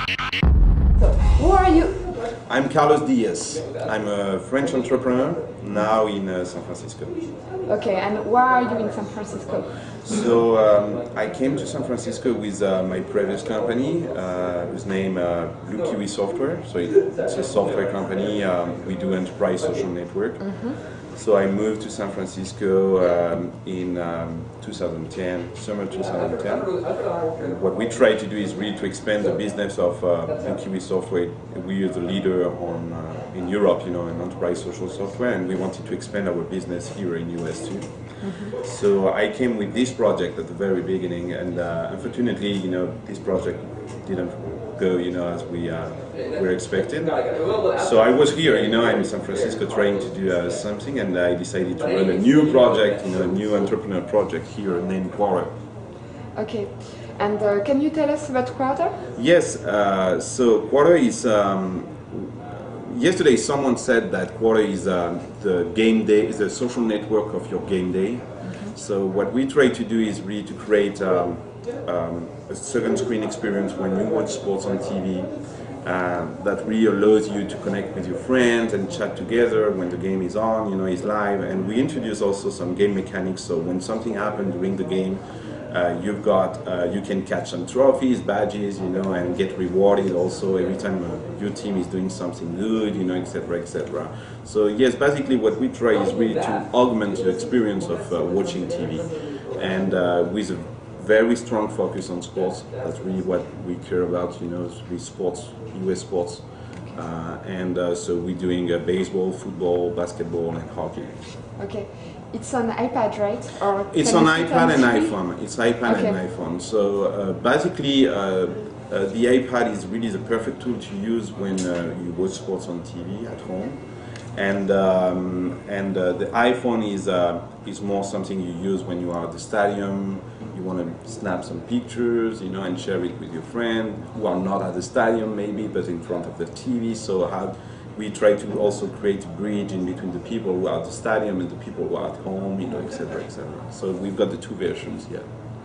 So, who are you? I'm Carlos Diaz. I'm a French entrepreneur now in San Francisco. Okay, and why are you in San Francisco? So I came to San Francisco with my previous company, whose name Blue Kiwi Software. So it's a software company. We do enterprise social network. So I moved to San Francisco in 2010, summer 2010. And what we try to do is really to expand the business of Blue Kiwi Software. We are the leader in Europe, in enterprise social software, and we wanted to expand our business here in US too. So I came with this project at the very beginning, and unfortunately, this project didn't go, as we were expected. So I was here, I'm in San Francisco trying to do something, and I decided to run a new project, a new entrepreneur project here named Kwarter. Okay, and can you tell us about Kwarter? Yes, so Kwarter is. Yesterday, someone said that Kwarter is the game day, is the social network of your game day. So what we try to do is really to create a second screen experience when you watch sports on TV that really allows you to connect with your friends and chat together when the game is on, is live. And we introduce also some game mechanics. So when something happens during the game, you can catch some trophies, badges, and get rewarded also every time your team is doing something good, etc., etc. So yes, basically what we try is really to augment the experience of watching TV, and with a very strong focus on sports. That's really what we care about, with sports, US sports, and so we're doing baseball, football, basketball, and hockey. Okay. It's on iPad, right? Or it's on iPad and iPhone. It's iPad and iPhone. So basically, the iPad is really the perfect tool to use when you watch sports on TV at home, and the iPhone is more something you use when you are at the stadium. You want to snap some pictures, and share it with your friend who are not at the stadium maybe, but in front of the TV. So we try to also create a bridge in between the people who are at the stadium and the people who are at home, etc., etc. So we've got the two versions, yeah.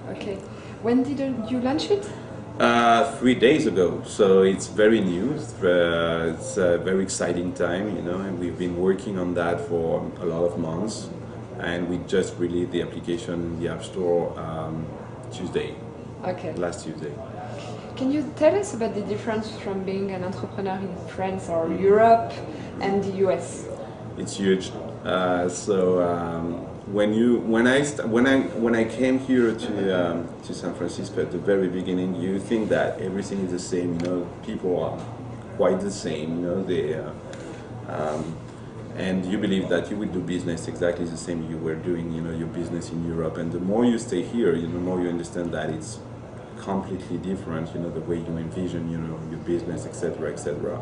Okay. When did you launch it? 3 days ago. So it's very new. It's a very exciting time, and we've been working on that for a lot of months. And we just released the application in the App Store Tuesday. Okay. Last Tuesday. Can you tell us about the difference from being an entrepreneur in France or Europe and the US? It's huge. When I came here to San Francisco at the very beginning, you think that everything is the same. People are quite the same. And you believe that you will do business exactly the same you were doing, your business in Europe. And the more you stay here, the more you understand that it's completely different, the way you envision, your business, etc., etc.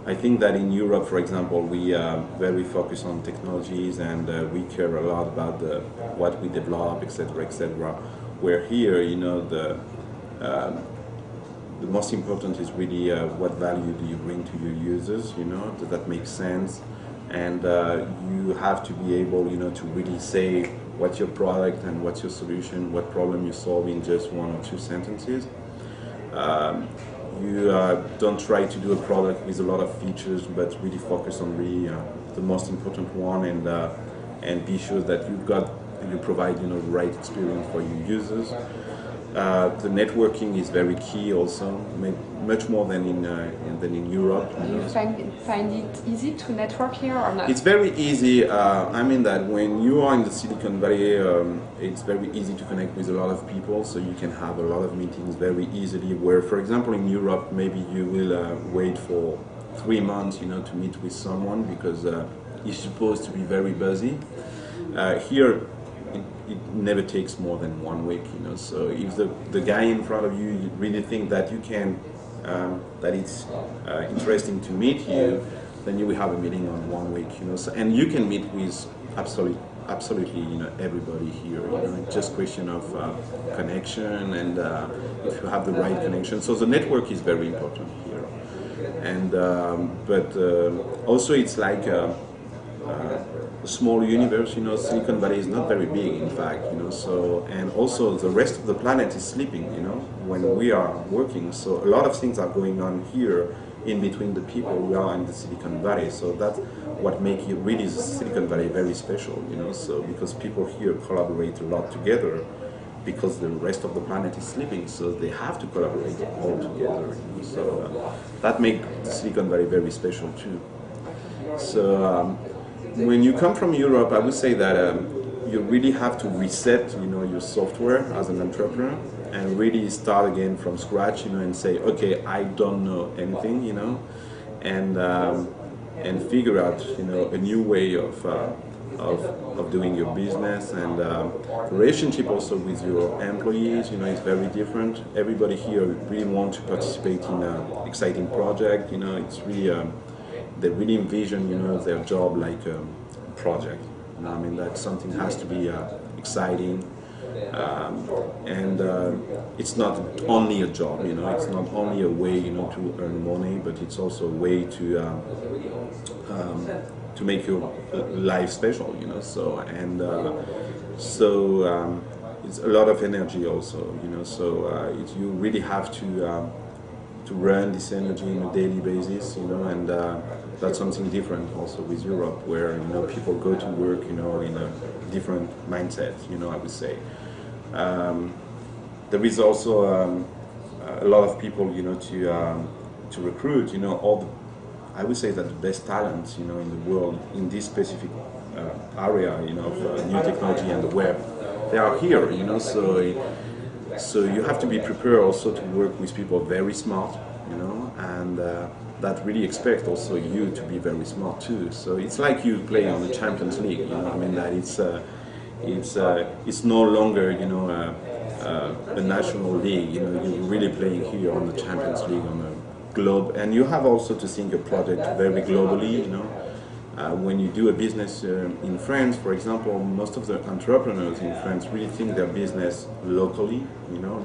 I think that in Europe, for example, we are very focused on technologies, and we care a lot about what we develop, etc., etc. Where here, the most important is really what value do you bring to your users, does that make sense? And you have to be able, to really say what's your product and what's your solution, what problem you solve in just 1 or 2 sentences. You don't try to do a product with a lot of features, but really focus on really the most important one, and be sure that you provide the right experience for your users. The networking is very key also, much more than in Europe. Do you find it easy to network here or not? It's very easy. I mean that when you are in the Silicon Valley, it's very easy to connect with a lot of people, so you can have a lot of meetings very easily. Where, for example, in Europe, maybe you will wait for 3 months, to meet with someone because you're supposed to be very busy. Here, it never takes more than 1 week, So if the guy in front of you really think that you can, that it's interesting to meet you, then you will have a meeting on 1 week, So, and you can meet with absolutely, everybody here. It's just a question of connection, and if you have the right connection. So the network is very important here, and but also it's like. A small universe, Silicon Valley is not very big, in fact, so, and also the rest of the planet is sleeping, when we are working. So a lot of things are going on here in between the people we are in the Silicon Valley. So that's what makes it really the Silicon Valley very special, you know. So because people here collaborate a lot together, because the rest of the planet is sleeping, so they have to collaborate all together. You know? So that makes the Silicon Valley very special too. So when you come from Europe, I would say that you really have to reset, you know, your software as an entrepreneur and really start again from scratch, you know, and say, okay, I don't know anything, you know, and figure out, you know, a new way of doing your business, and relationship also with your employees, you know, is very different. Everybody here really wants to participate in an exciting project, you know. It's really they really envision, you know, their job like a project. You know, I mean, that something has to be exciting, and it's not only a job, you know. It's not only a way, you know, to earn money, but it's also a way to make your life special, you know. So it's a lot of energy also, you know. So you really have to run this energy on a daily basis, you know, and that's something different also with Europe, where, you know, people go to work, you know, in a different mindset, you know, I would say. There is also a lot of people, you know, to recruit, you know, I would say that the best talents, you know, in the world in this specific area, you know, of new technology and the web, they are here, you know. So you have to be prepared also to work with people very smart, you know, and that really expect also you to be very smart too. So it's like you play on the Champions League, you know. I mean, that it's no longer, you know, a national league. You know, you're really playing here on the Champions League on a globe, and you have also to think a project very globally, you know. When you do a business in France, for example, most of the entrepreneurs in France really think their business locally, you know.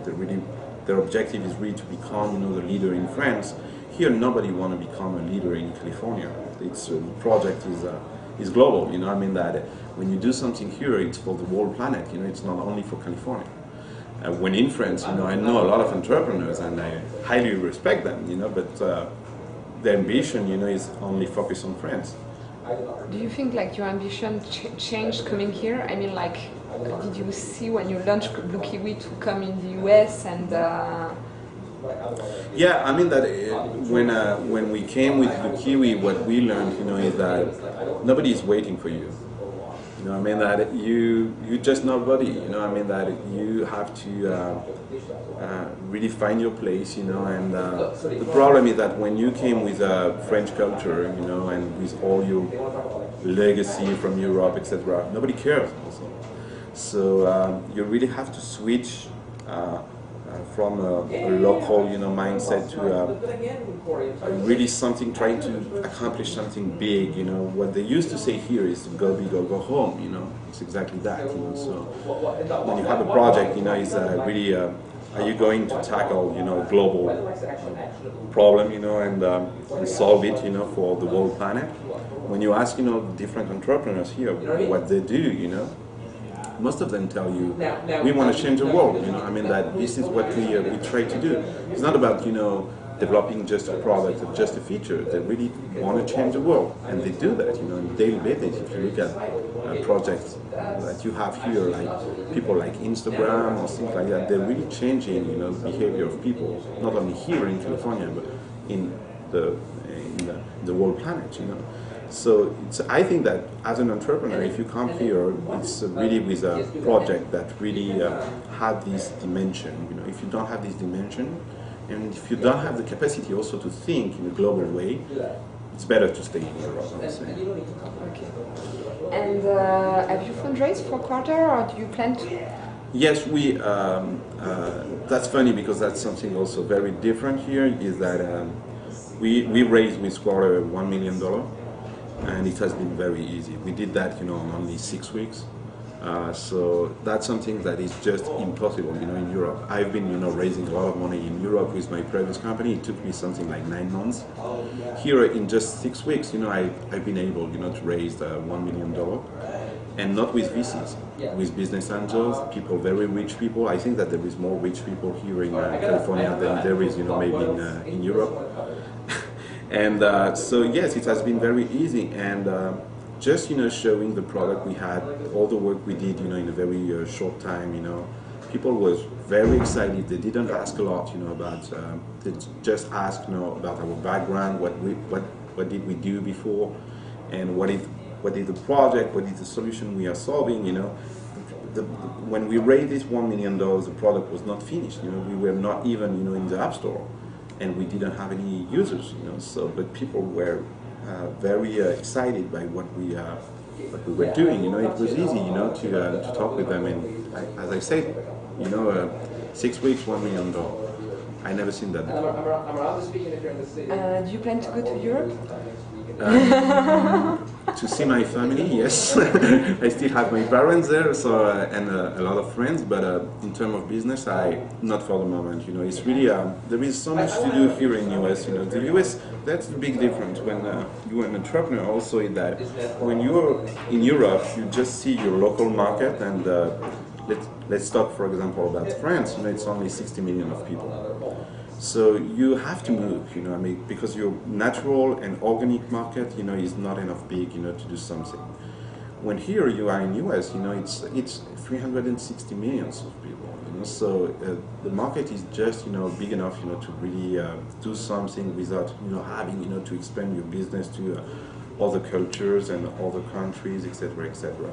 Their objective is really to become, you know, the leader in France. Here, nobody want to become a leader in California. The project is global, you know. I mean, that when you do something here, it's for the whole planet, you know. It's not only for California. When in France, you know, I know a lot of entrepreneurs, and I highly respect them, you know, but their ambition, you know, is only focused on France. Do you think like your ambition changed coming here? I mean, like, did you see when you launched Blue Kiwi to come in the US and? Yeah, I mean that when we came with Blue Kiwi, what we learned, you know, is that nobody is waiting for you. You know, I mean that you just nobody. You know, I mean that you have to really find your place. You know, and the problem is that when you came with French culture, you know, and with all your legacy from Europe, etc., nobody cares. Also, so you really have to switch from a local, you know, mindset to really something, trying to accomplish something big. You know, what they used to say here is go big or go home. You know, it's exactly that. You know, so when you have a project, you know, it's really are you going to tackle, you know, a global problem, you know, and solve it, you know, for the whole planet. When you ask, you know, different entrepreneurs here what they do, you know, most of them tell you, we want to change the world, you know. I mean, that this is what we try to do. It's not about, you know, developing just a product or just a feature. They really want to change the world, and they do that, you know, on a daily basis. If you look at projects that you have here, like people like Instagram or things like that, they're really changing, you know, the behavior of people, not only here in California, but in the whole planet, you know. So I think that as an entrepreneur, if you come here, it's really with a project that really have this dimension. You know, if you don't have this dimension, and if you don't have the capacity also to think in a global way, it's better to stay in Europe, I would say. Okay. And have you fundraised for Kwarter, or do you plan to? Yes, we. That's funny because that's something also very different here. Is that we raised with Kwarter $1 million. And it has been very easy. We did that, you know, in only 6 weeks. So that's something that is just impossible, you know, in Europe. I've been, you know, raising a lot of money in Europe with my previous company. It took me something like 9 months. Here, in just 6 weeks, you know, I've been able, you know, to raise $1 million. and not with VCs, with business angels, people, very rich people. I think that there is more rich people here in California than there is, maybe in Europe. And so yes, it has been very easy, and just showing the product we had, all the work we did, in a very short time, people was very excited. They didn't ask a lot, about. They just asked, about our background, what did we do before, and what is the project, what is the solution we are solving. When we raised this $1 million, the product was not finished. We were not even, in the App Store, and we didn't have any users. So, but people were very excited by what we were doing. It was easy, to talk with them, and as I said, 6 weeks, $1 million. I never seen that before. Do you plan to go to Europe? To see my family, yes. I still have my parents there, so and a lot of friends. But in terms of business, not for the moment. It's really there is so much to do here in US. The US, that's the big difference when you're an entrepreneur. Also, is that when you're in Europe, you just see your local market, and let's talk, for example, about France. It's only 60 million of people. So you have to move, because your natural and organic market, is not enough big, to do something. When here you are in US, it's 360 millions of people, so the market is just, big enough, to really do something without, having, to expand your business to other cultures and other countries, etc., etc.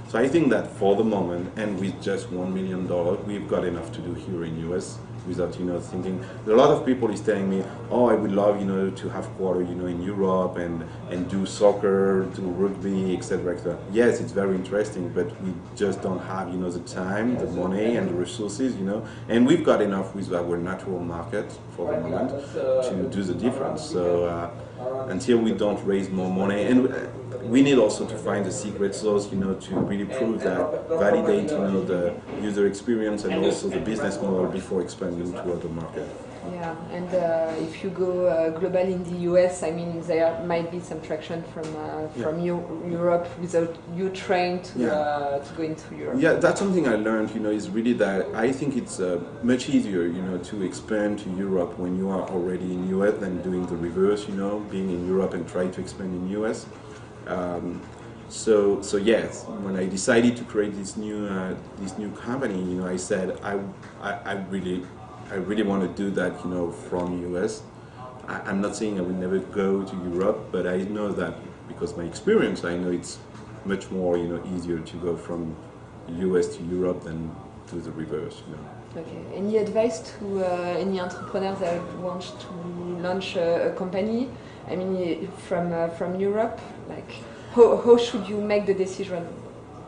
So I think that for the moment, and with just $1 million, we've got enough to do here in US. Without thinking, a lot of people is telling me, oh, I would love to have Kwarter in Europe and do soccer, do rugby, etc., etc. Yes, it's very interesting, but we just don't have the time, the money, and the resources, and we've got enough with our natural market for the moment to do the difference. So until we don't raise more money, and we need also to find the secret sauce, to really prove that, validate, the user experience and also the business model before expanding to other markets. Yeah, and if you go global in the US, there might be some traction from Europe without you trying to go into Europe. Yeah, that's something I learned, is really that I think it's much easier, to expand to Europe when you are already in US than doing the reverse, being in Europe and try to expand in US. So yes, when I decided to create this new company, I said I really want to do that, from US. I'm not saying I will never go to Europe, but I know that because my experience, I know it's much more, easier to go from US to Europe than to the reverse, Okay. Any advice to any entrepreneur that wants to launch a company? From Europe, like how should you make the decision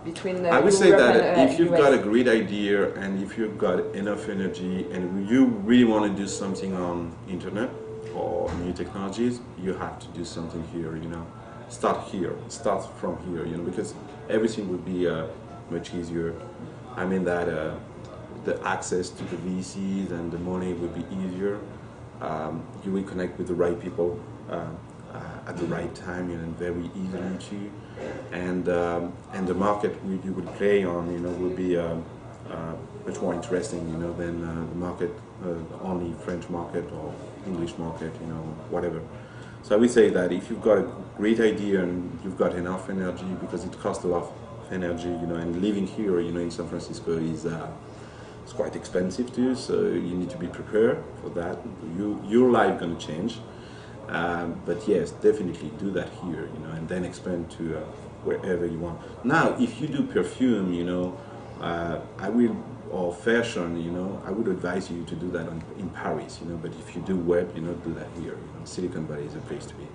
between? I would say Europe that and, if you've US? got a great idea and if you've got enough energy and you really want to do something on internet or new technologies, you have to do something here. Start here, start from here. Because everything would be much easier. The access to the VCs and the money would be easier. You will connect with the right people at the right time and very easily too, and the market you would play on, will be much more interesting, than the market, only French market or English market, whatever. So I would say that if you've got a great idea and you've got enough energy, because it costs a lot of energy, and living here, in San Francisco is. It's quite expensive too, so you need to be prepared for that. Your life going to change, but yes, definitely do that here, and then expand to wherever you want. Now, if you do perfume, or fashion, I would advise you to do that in Paris, but if you do web, do that here. Silicon Valley is a place to be.